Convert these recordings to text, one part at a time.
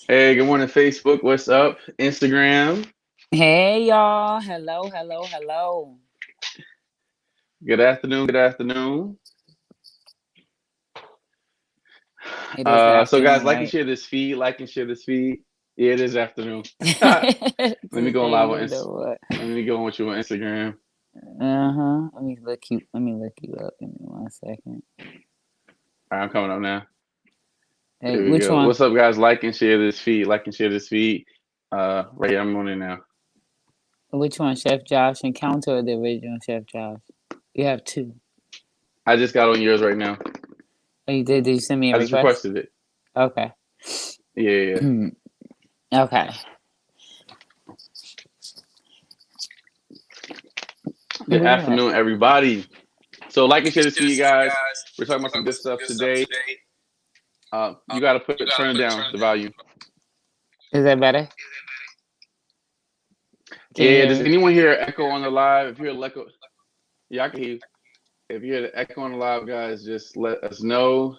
Hey, good morning, Facebook. What's up? Instagram. Hey y'all. Hello, hello, hello. Good afternoon. Good afternoon. It is So guys, afternoon, like and right? share this feed. Like and share this feed. Yeah, it is afternoon. Let me go on Today, live on you know what? Let me go on with you on Instagram. Uh-huh. Let me look you up. Give me 1 second. All right, I'm coming up now. Hey, There we which go. one? What's up, guys? Like and share this feed. Like and share this feed. Right here, I'm on it now. Which one? Chef Josh Encounter or the original Chef Josh? You have two. I just got on yours right now. Oh, you did? Did you send me a I just request? requested it. Okay. Yeah, yeah. Okay. Good Where you at? afternoon, everybody. So, like and share this feed, guys. We're talking about some good stuff today. You got to turn down the volume. Is that better? Can Yeah, you yeah. hear Does me? anyone hear echo on the live? If you hear echo, yeah, I can hear you. If you hear the echo on the live, guys, just let us know.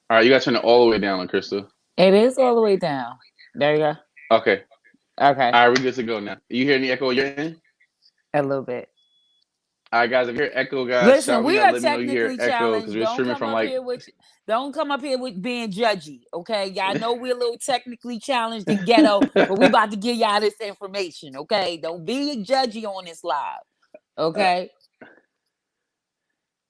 All right, you got to turn it all the way down, Crystal. It is all the way down. There you go. Okay. Okay. All right, we're good to go now. You hear any echo on your end? A little bit. All right, guys. If you hear echo, guys, Listen, shout me we out. are Let me know you hear technically echo because challenged. we're streaming from like. Don't come up here with being judgy. Okay. Y'all know we're a little technically challenged and ghetto, but we about to give y'all this information. Okay. Don't be judgy on this live. Okay.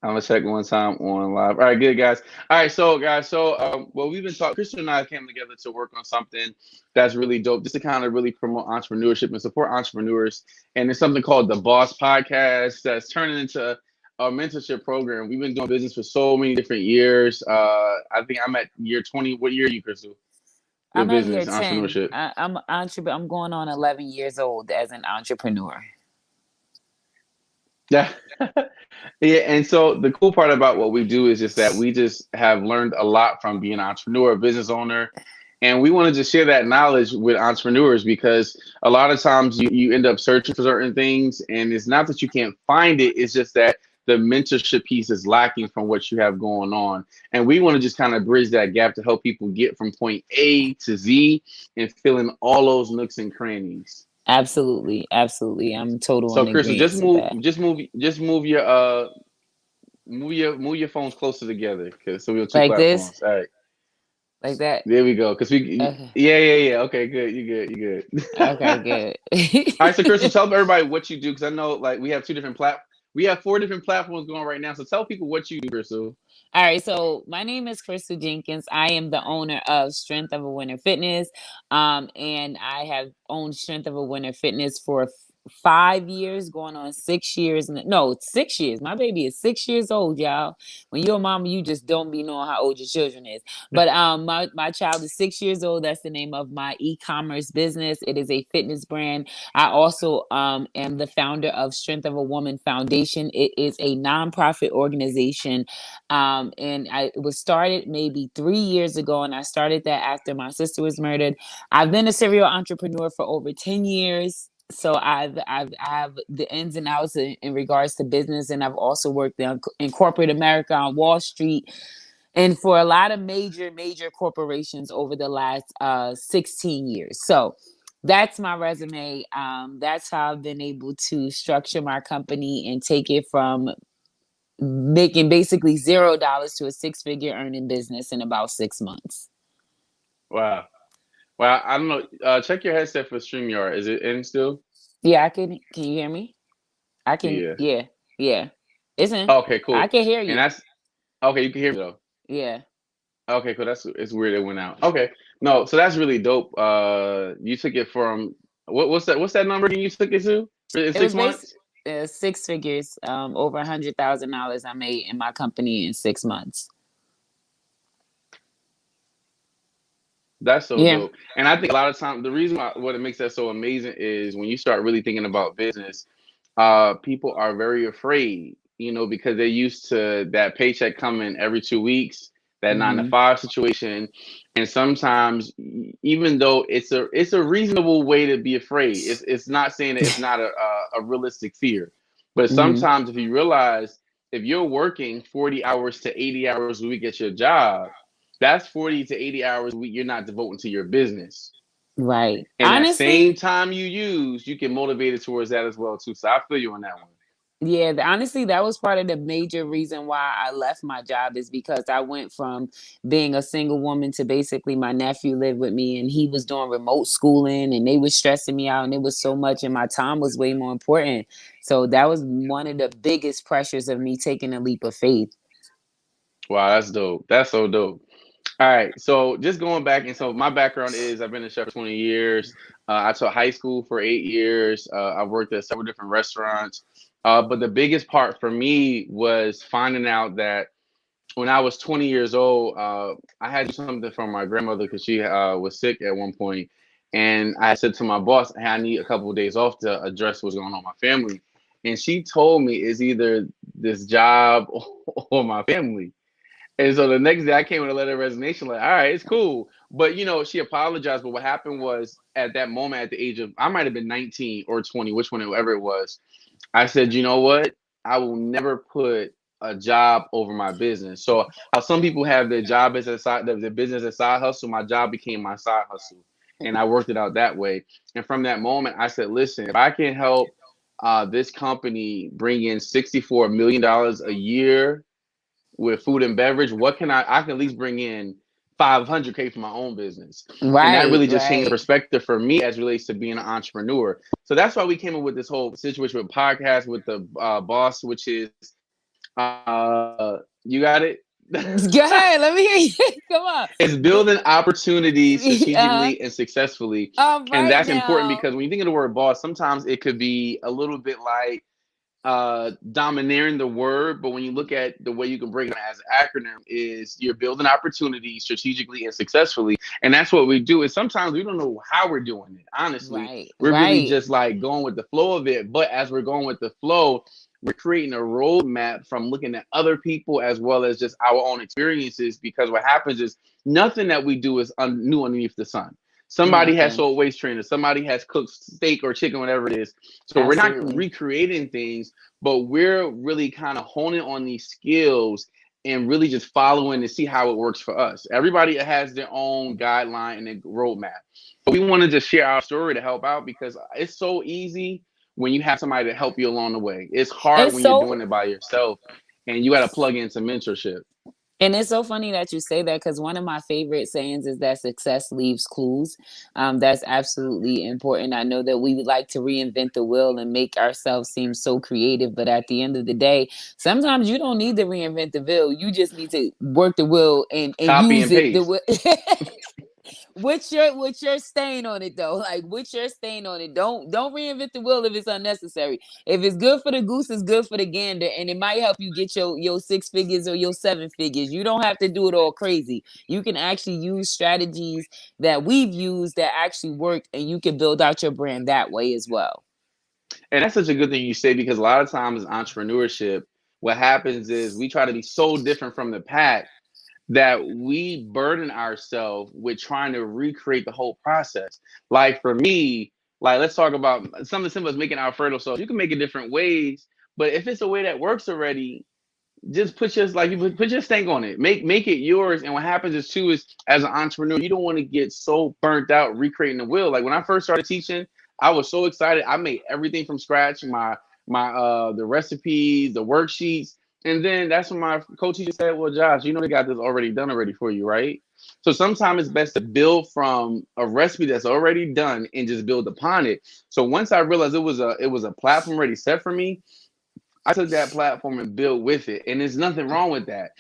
I'm gonna check one time on live. All right, good guys. All right, so guys, well, we've been talking. Christian and I came together to work on something that's really dope, just to kind of really promote entrepreneurship and support entrepreneurs. And it's something called the Boss Podcast that's turning into a mentorship program. We've been doing business for so many different years. I think I'm at year 20. What year are you, Crystal? I'm With at year business, 10. entrepreneurship. I'm going on 11 years old as an entrepreneur. Yeah. Yeah, and so the cool part about what we do is just that we just have learned a lot from being an entrepreneur, a business owner, and we want to just share that knowledge with entrepreneurs because a lot of times you end up searching for certain things, and it's not that you can't find it, it's just that the mentorship piece is lacking from what you have going on. And we want to just kind of bridge that gap to help people get from point A to Z and fill in all those nooks and crannies. Absolutely. Absolutely. I'm total So in Crystal, agreement to that. just move your phones closer together, cause so we have two Like this, platforms. All right, like that. there we go. Cause Okay. yeah. Okay, good. You Okay, good. All right, so Crystal, tell everybody what you do, cause I know like we have four different platforms going right now. So tell people what you do, Crystal. All right, so my name is Christy Jenkins. I am the owner of Strength of a Winner Fitness, and I have owned Strength of a Winner Fitness for 5 years, going on 6 years. No, 6 years. My baby is 6 years old, y'all. When you're a mama, you just don't be knowing how old your children is. But my child is 6 years old. That's the name of my e-commerce business. It is a fitness brand. I also am the founder of Strength of a Woman Foundation. It is a nonprofit organization, and it was started maybe 3 years ago, and I started that after my sister was murdered. I've been a serial entrepreneur for over 10 years. So I have the ins and outs in regards to business, and I've also worked in corporate America on Wall Street, and for a lot of major corporations over the last 16 years. So that's my resume. That's how I've been able to structure my company and take it from making basically $0 to a six-figure earning business in about 6 months. Wow, wow. I don't know. Check your headset for Streamyard. Is it in still? Yeah, I can. Can you hear me? I can. Yeah. Yeah, yeah. Isn't Okay, I cool. can hear And you. that's okay. You can hear me though. Yeah. Okay, cool. That's it's weird it went out. Okay, no, so that's really dope. You took it from What's that number again? You took it to in It six was based months? six figures, over $100,000 I made in my company in 6 months. That's so Yeah. dope. And I think a lot of times the reason why what it makes that so amazing is when you start really thinking about business, people are very afraid, because they're used to that paycheck coming every 2 weeks, that nine to Hmm. five situation. And sometimes even though it's a reasonable way to be afraid, it's not saying that it's not a realistic fear. But Hmm. sometimes if you realize if you're working 40 hours to 80 hours a week at your job, That's 40 to 80 hours a week you're not devoting to your business. Right. And that same Honestly, time you use, you can motivate it towards that as well too. So I feel you on that one. yeah, honestly, that was part of the major reason why I left my job is because I went from being a single woman to basically my nephew lived with me and he was doing remote schooling and they was stressing me out and it was so much and my time was way more important. So that was one of the biggest pressures of me taking a leap of faith. Wow, that's dope. That's so dope. All right, so just going back, and so my background is I've been a chef for 20 years. I taught high school for 8 years. I've worked at several different restaurants. But the biggest part for me was finding out that when I was 20 years old, I had to do something for my grandmother because she was sick at one point, and I said to my boss, "Hey, I need a couple of days off to address what's going on with my family." And she told me it's either this job or my family. And so the next day I came with a letter of resignation, like, all right, it's cool. But she apologized. But what happened was at that moment, at the age of I might have been 19 or 20, which one ever it was, I said, you know what? I will never put a job over my business. So how some people have their job as a side, their business as a side hustle, my job became my side hustle. And I worked it out that way. And from that moment, I said, listen, if I can help this company bring in $64 million a year with food and beverage, what can I can at least bring in 500K for my own business. And that Right, really just changed the right. perspective for me as relates to being an entrepreneur. So that's why we came up with this whole situation with podcast with the boss, which is you got it. Go ahead, let me hear you. Come on. It's building opportunities Uh-huh. strategically and successfully. And Right that's important now. because when you think of the word boss, sometimes it could be a little bit like domineering the word, but when you look at the way you can break it down as an acronym, is you're building opportunities strategically and successfully. And that's what we do. And sometimes we don't know how we're doing it. Honestly, Right, we're really right. just like going with the flow of it. But as we're going with the flow, we're creating a roadmap from looking at other people as well as just our own experiences. Because what happens is nothing that we do is new underneath the sun. Somebody has Nothing. sold waist trainers, somebody has cooked steak or chicken, whatever it is. So we're not Absolutely. recreating things, but we're really kind of honing on these skills and really just following to see how it works for us. Everybody has their own guideline and a roadmap. But we want to just share our story to help out because it's so easy when you have somebody to help you along the way. It's hard It's when you're so doing it by yourself and you got to plug into mentorship. And it's so funny that you say that because one of my favorite sayings is that success leaves clues. That's absolutely important. I know that we would like to reinvent the wheel and make ourselves seem so creative, but at the end of the day, sometimes you don't need to reinvent the wheel. You just need to work the wheel and Copy use and it the paste. way. With your stain on it though, like with your stain on it. Don't reinvent the wheel if it's unnecessary. If it's good for the goose, it's good for the gander, and it might help you get your 6 figures or your 7 figures. You don't have to do it all crazy. You can actually use strategies that we've used that actually work, and you can build out your brand that way as well. And that's such a good thing you say because a lot of times in entrepreneurship, what happens is we try to be so different from the pack that we burden ourselves with trying to recreate the whole process. Like for me, like let's talk about something simple as making Alfredo sauce. You can make it different ways, but if it's a way that works already, just put your like you put your stank on it. Make it yours. And what happens is too is as an entrepreneur, you don't want to get so burnt out recreating the wheel. Like when I first started teaching, I was so excited. I made everything from scratch. My the recipes, the worksheets. And then that's when my co-teacher said, well, Josh, you know they got this already done already for you, right? So sometimes it's best to build from a recipe that's already done and just build upon it. So once I realized it was a platform already set for me, I took that platform and built with it. And there's nothing wrong with that.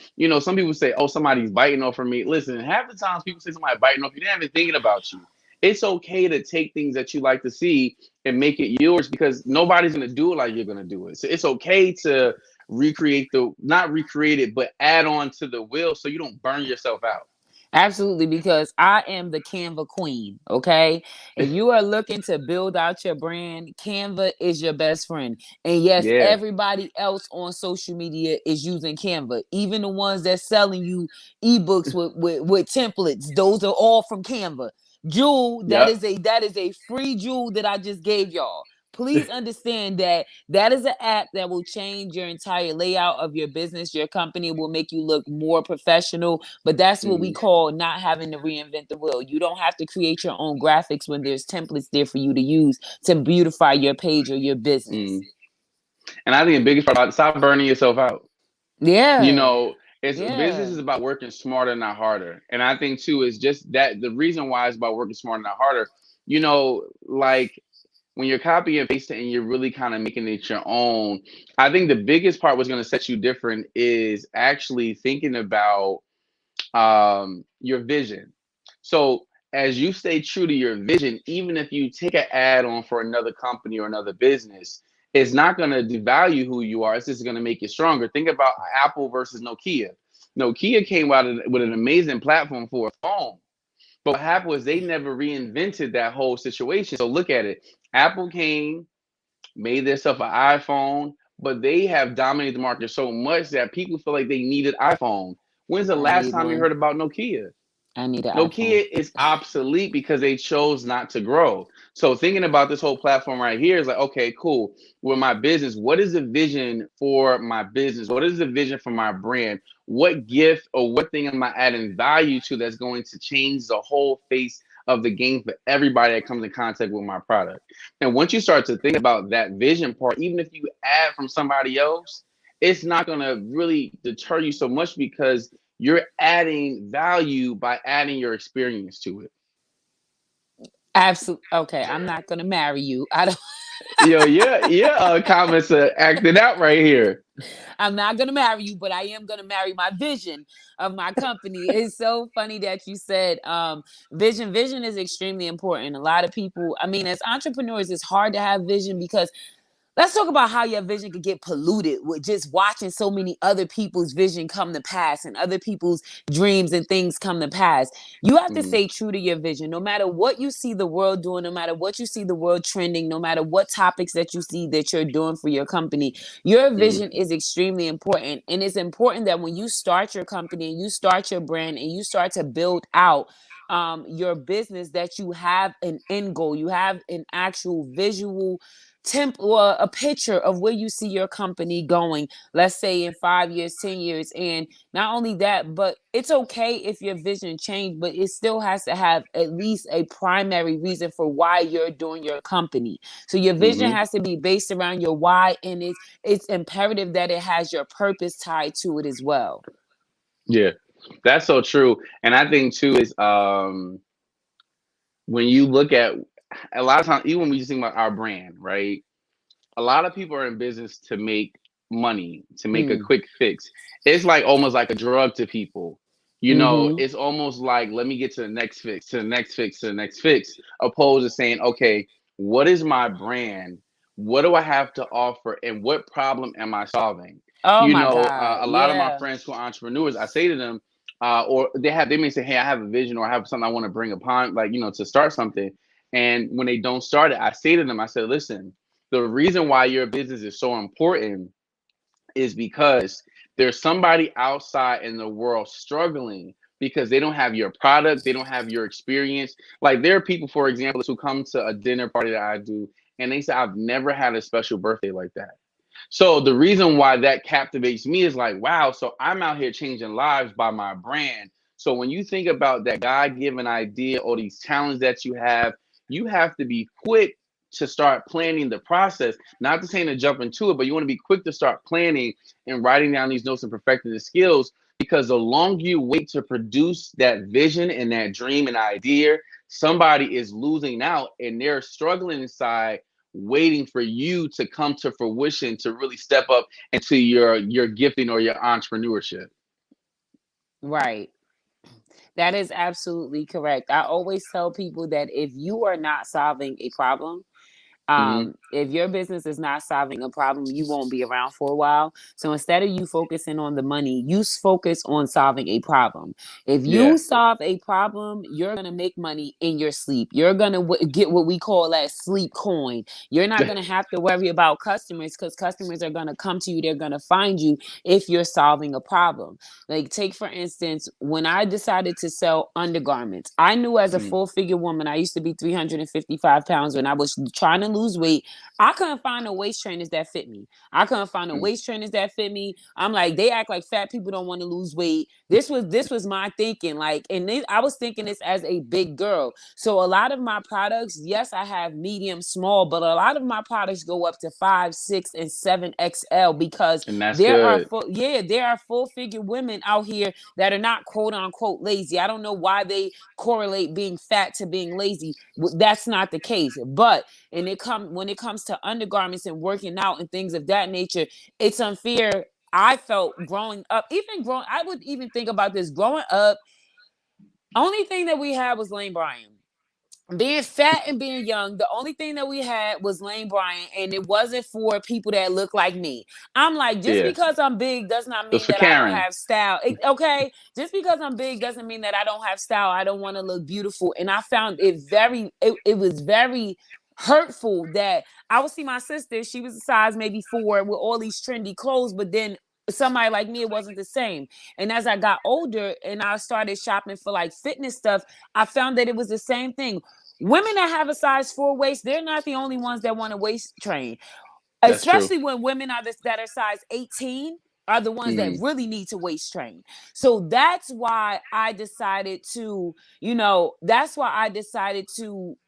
Some people say, oh, somebody's biting off of me. Listen, half the times people say somebody biting off you, they're not even thinking about you. It's okay to take things that you like to see and make it yours because nobody's going to do it like you're going to do it. So it's okay to not recreate it, but add on to the will so you don't burn yourself out. Absolutely, because I am the Canva queen. Okay. If you are looking to build out your brand, Canva is your best friend. And yes, Yeah. everybody else on social media is using Canva, even the ones that's selling you ebooks with templates. Those are all from Canva. Jewel, Yep. that is a free jewel that I just gave y'all. please understand that that is an app that will change your entire layout of your business. Your company will make you look more professional, but that's what we Mm, call not having to reinvent the wheel. You don't have to create your own graphics when there's templates there for you to use to beautify your page or your business. mm. And I think the biggest part about it, stop burning yourself out. You Yeah. know, it's business Yeah. is about working smarter, not harder. And I think too is just that the reason why it's about working smarter, not harder. You know, like when you're copy and pasting and you're really kind of making it your own, I think the biggest part was going to set you different is actually thinking about your vision. So as you stay true to your vision, even if you take an add on for another company or another business, it's not going to devalue who you are. It's just going to make you stronger. Think about Apple versus Nokia. Nokia came out with an amazing platform for a phone. But what happened was they never reinvented that whole situation. So look at it. Apple came, made themselves an iPhone, but they have dominated the market so much that people feel like they needed iPhone. When's the I last need time you one. heard about Nokia? I need an iPhone. Nokia is obsolete because they chose not to grow. So thinking about this whole platform right here is like, okay, cool. With my business, what is the vision for my business? What is the vision for my brand? What gift or what thing am I adding value to that's going to change the whole face of the game for everybody that comes in contact with my product? And once you start to think about that vision part, even if you add from somebody else, it's not going to really deter you so much because you're adding value by adding your experience to it. Absolutely. Okay, I'm not gonna marry you. I don't. Yo, yeah, comments are acting out right here. I'm not gonna marry you, but I am gonna marry my vision of my company. It's so funny that you said vision. Vision is extremely important. A lot of people, I mean, as entrepreneurs, it's hard to have vision because let's talk about how your vision could get polluted with just watching so many other people's vision come to pass and other people's dreams and things come to pass. You have to Mm-hmm, stay true to your vision. No matter what you see the world doing, no matter what you see the world trending, no matter what topics that you see that you're doing for your company, your mm-hmm, vision is extremely important. And it's important that when you start your company and you start your brand and you start to build out your business, that you have an end goal, you have an actual visual or a picture of where you see your company going, let's say in 5 years, 10 years. And not only that, but it's okay if your vision changed, but it still has to have at least a primary reason for why you're doing your company. So your vision mm-hmm. has to be based around your why, and it's imperative that it has your purpose tied to it as well. Yeah, that's so true. And I think too is when you look at a lot of times, even when we just think about our brand, right? A lot of people are in business to make money, to make a Mm. quick fix. It's like almost like a drug to people. You know, Mm-hmm. it's almost like let me get to the next fix, to the next fix, to the next fix, opposed to saying, okay, what is my brand? What do I have to offer? And what problem am I solving? Oh You my know, God. a lot of my Yeah. friends who are entrepreneurs, I say to them, or they may say, hey, I have a vision or I have something I want to bring upon, like, you know, to start something. And when they don't start it, I say to them, I said, listen, the reason why your business is so important is because there's somebody outside in the world struggling because they don't have your product, they don't have your experience. Like there are people, for example, who come to a dinner party that I do, and they say, I've never had a special birthday like that. So the reason why that captivates me is like, wow, so I'm out here changing lives by my brand. So when you think about that God-given idea or these talents that you have to be quick to start planning the process. Not to say to jump into it, but you want to be quick to start planning and writing down these notes and perfecting the skills because the longer you wait to produce that vision and that dream and idea, somebody is losing out and they're struggling inside waiting for you to come to fruition to really step up into your gifting or your entrepreneurship. Right. That is absolutely correct. I always tell people that if you are not solving a problem, Mm-hmm. if your business is not solving a problem, you won't be around for a while. So instead of you focusing on the money, you focus on solving a problem. If you Yeah. solve a problem, you're going to make money in your sleep. You're going to get what we call that sleep coin. You're not going to have to worry about customers because customers are going to come to you. They're going to find you if you're solving a problem. Like, take for instance, when I decided to sell undergarments, I knew as a Mm-hmm. full figure woman, I used to be 355 pounds when I was trying to lose weight. I couldn't find no waist trainers that fit me. I couldn't find no Mm. waist trainers that fit me. I'm like, they act like fat people don't want to lose weight. This was my thinking. Like, and I was thinking this as a big girl. So a lot of my products, yes, I have medium, small, but a lot of my products go up to 5, 6, and 7 XL because And that's good. there are full figure women out here that are not quote unquote lazy. I don't know why they correlate being fat to being lazy. That's not the case. But when it comes to undergarments and working out and things of that nature, it's unfair. I felt growing up, I would even think about this growing up. Only thing that we had was Lane Bryant. Being fat and being young, the only thing that we had was Lane Bryant, and it wasn't for people that look like me. I'm like, just Yeah. because I'm big does not It was mean for that I don't Karen. have style. Okay, just because I'm big doesn't mean that I don't have style. I don't want to look beautiful, and I found it was very hurtful that I would see my sister. She was a size maybe 4 with all these trendy clothes, but then somebody like me, it wasn't the same. And as I got older and I started shopping for like fitness stuff, I found that it was the same thing. Women that have a size 4 waist, they're not the only ones that want to waist train, That's true. especially when women that are size 18 are the ones that Mm. really need to waist train. So that's why I decided to,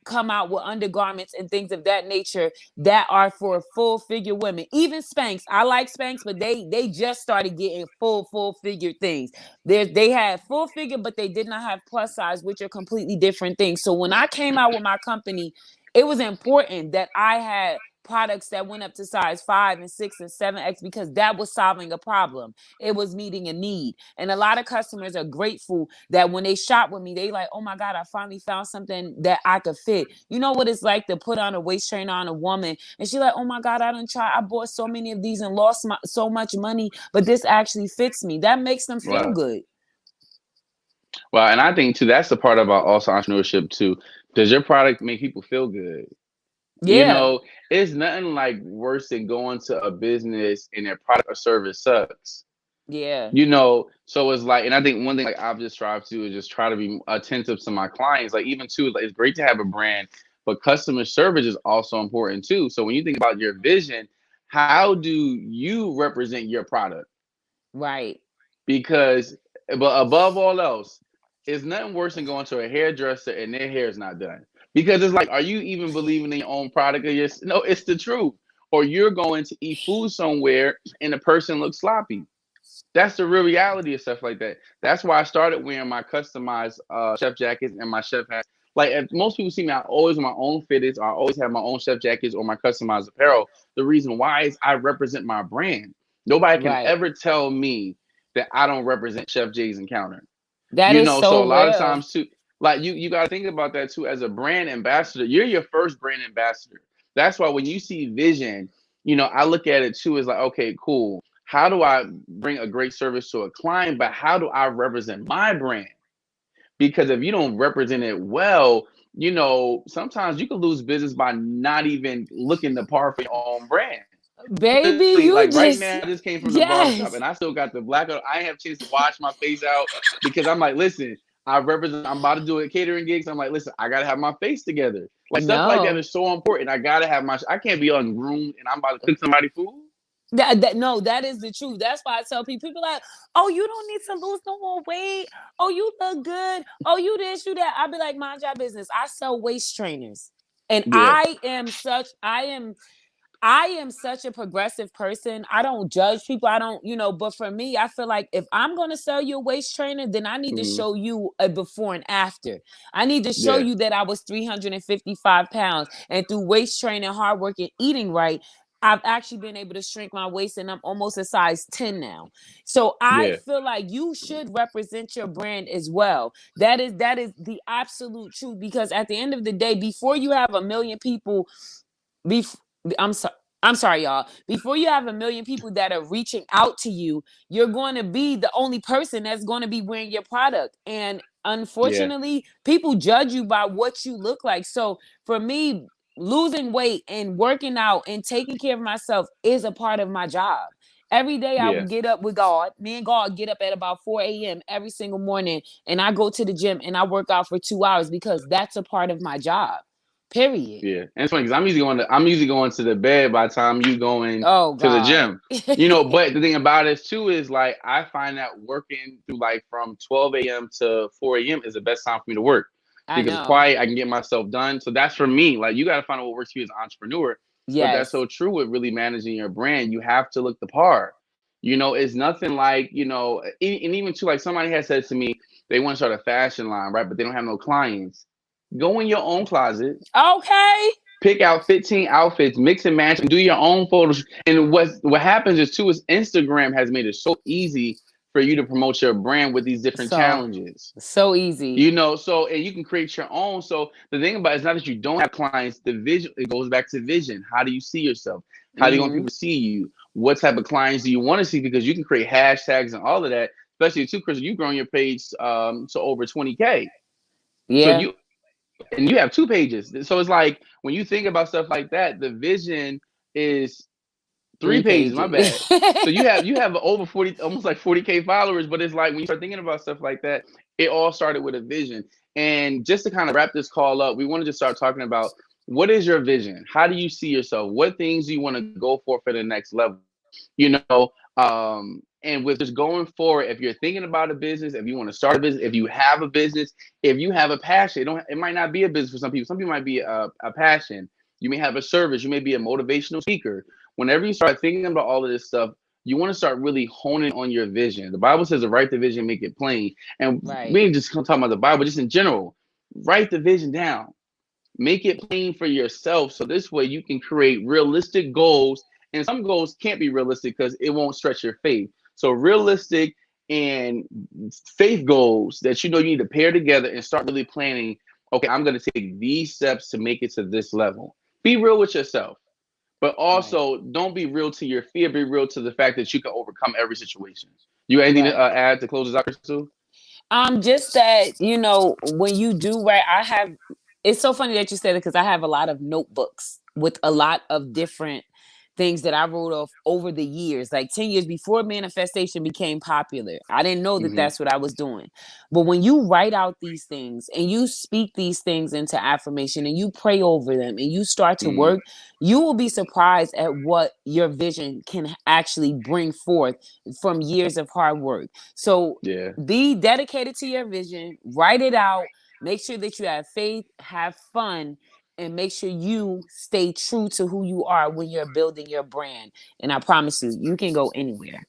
come out with undergarments and things of that nature that are for full figure women. Even Spanx, I like Spanx, but they just started getting full figure things. They had full figure, but they did not have plus size, which are completely different things. So when I came out with my company, it was important that I had products that went up to size 5 and 6 and 7X because that was solving a problem. It was meeting a need. And a lot of customers are grateful that when they shop with me, they like, oh my God, I finally found something that I could fit. You know what it's like to put on a waist trainer on a woman and she's like, oh my God, I bought so many of these and lost so much money, but this actually fits me. That makes them feel Well, good. well, and I think too that's the part about also entrepreneurship too. Does your product make people feel good? You Yeah. know, it's nothing like worse than going to a business and their product or service sucks. Yeah. You know, so it's like, and I think one thing like I've just tried to is just try to be attentive to my clients. Like even too, like, it's great to have a brand, but customer service is also important too. So when you think about your vision, how do you represent your product? Right. Because, but above all else, it's nothing worse than going to a hairdresser and their hair is not done. Because it's like, are you even believing in your own product? Or your, no, it's the truth. Or you're going to eat food somewhere and the person looks sloppy. That's the real reality of stuff like that. That's why I started wearing my customized chef jackets and my chef hats. Like if most people see me, I always wear my own fitteds. I always have my own chef jackets or my customized apparel. The reason why is I represent my brand. Nobody can Right. ever tell me that I don't represent Chef Jay's Encounter. That You is know, so a so lot of real. times too, like you got to think about that too. As a brand ambassador, you're your first brand ambassador. That's why when you see vision, you know, I look at it too as like, okay, cool. How do I bring a great service to a client? But how do I represent my brand? Because if you don't represent it well, you know, sometimes you can lose business by not even looking the par for your own brand. Baby, Literally, like you right now, just I just came from the barbershop yes. and I still got the black. I have a chance to wash my face out because I'm like, listen, I represent. I'm about to do a catering gigs. I'm like, listen, I gotta have my face together. Like stuff like that No. is so important. I gotta have my. I can't be ungroomed and I'm about to cook somebody food. No, that is the truth. That's why I tell people like, oh, you don't need to lose no more weight. Oh, you look good. Oh, you this, you that. I'll be like, mind your business. I sell waist trainers. And Yeah, I am such a progressive person. I don't judge people. I don't, but for me, I feel like if I'm going to sell you a waist trainer, then I need to hmm, show you a before and after. I need to show yeah, you that I was 355 pounds and through waist training, hard work, and eating right, I've actually been able to shrink my waist and I'm almost a size 10 now. So I yeah, feel like you should represent your brand as well. That is the absolute truth because at the end of the day, before you have a million people bef- I'm sorry. I'm sorry, y'all. Before you have a million people that are reaching out to you, you're going to be the only person that's going to be wearing your product. And yeah, unfortunately, people judge you by what you look like. So for me, losing weight and working out and taking care of myself is a part of my job. Every day I yeah. would get up with God. Me and God get up at about 4 a.m. every single morning and I go to the gym and I work out for 2 hours because that's a part of my job. Period. Yeah, and it's funny because I'm usually going to the bed by the time you going Oh to the God. gym. But the thing about it too is like I find that working through like from 12 a.m. to 4 a.m. is the best time for me to work I because it's know. quiet. I can get myself done. So that's for me. Like you got to find out what works for you as an entrepreneur. But that's Yes. so true with really managing your brand. You have to look the part. It's nothing like and even too like somebody has said to me they want to start a fashion line, right? But they don't have no clients. Go in your own closet, Okay. pick out 15 outfits, mix and match, and do your own photos. And what happens is too is Instagram has made it so easy for you to promote your brand with these different So challenges. so easy. So and you can create your own. So the thing about it is not that you don't have clients, the vision it goes back to vision. How do you see yourself? How do you want Mm-hmm. people to see you? What type of clients do you want to see? Because you can create hashtags and all of that, especially too, Chris, you've grown your page to over 20K. So Yeah. you have 2 pages. So it's like when you think about stuff like that, the vision is 3 pages. My 3 pages. bad. So you have over 40, almost like 40K followers. But it's like when you start thinking about stuff like that, it all started with a vision. And just to kind of wrap this call up, we want to just start talking about what is your vision? How do you see yourself? What things do you want to go for the next level? And with just going forward, if you're thinking about a business, if you want to start a business, if you have a business, if you have a passion, it might not be a business for some people. Some people might be a passion. You may have a service. You may be a motivational speaker. Whenever you start thinking about all of this stuff, you want to start really honing on your vision. The Bible says to write the vision, make it plain. And we Right. ain't just talking about the Bible, just in general. Write the vision down. Make it plain for yourself. So this way you can create realistic goals. And some goals can't be realistic because it won't stretch your faith. So realistic and faith goals that you need to pair together and start really planning. Okay, I'm going to take these steps to make it to this level. Be real with yourself, but Right. also don't be real to your fear. Be real to the fact that you can overcome every situation. You got anything to Right. add to close this out, Crystal? Just that, when you do write, it's so funny that you said it because I have a lot of notebooks with a lot of different things that I wrote off over the years, like 10 years before manifestation became popular. I didn't know that Mm-hmm. that's what I was doing. But when you write out these things and you speak these things into affirmation and you pray over them and you start to Mm-hmm. work, you will be surprised at what your vision can actually bring forth from years of hard work. So Yeah. be dedicated to your vision, write it out, make sure that you have faith, have fun, and make sure you stay true to who you are when you're building your brand. And I promise you, you can go anywhere.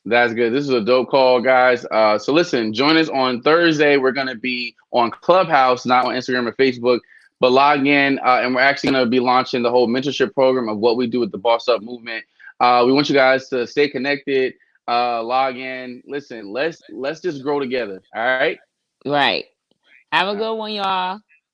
That's good. This is a dope call, guys. So listen, join us on Thursday. We're gonna be on Clubhouse, not on Instagram or Facebook, but log in, and we're actually gonna be launching the whole mentorship program of what we do with the Boss Up movement. We want you guys to stay connected, log in. Listen, let's just grow together. All right. Right. Have a All right. good one, y'all.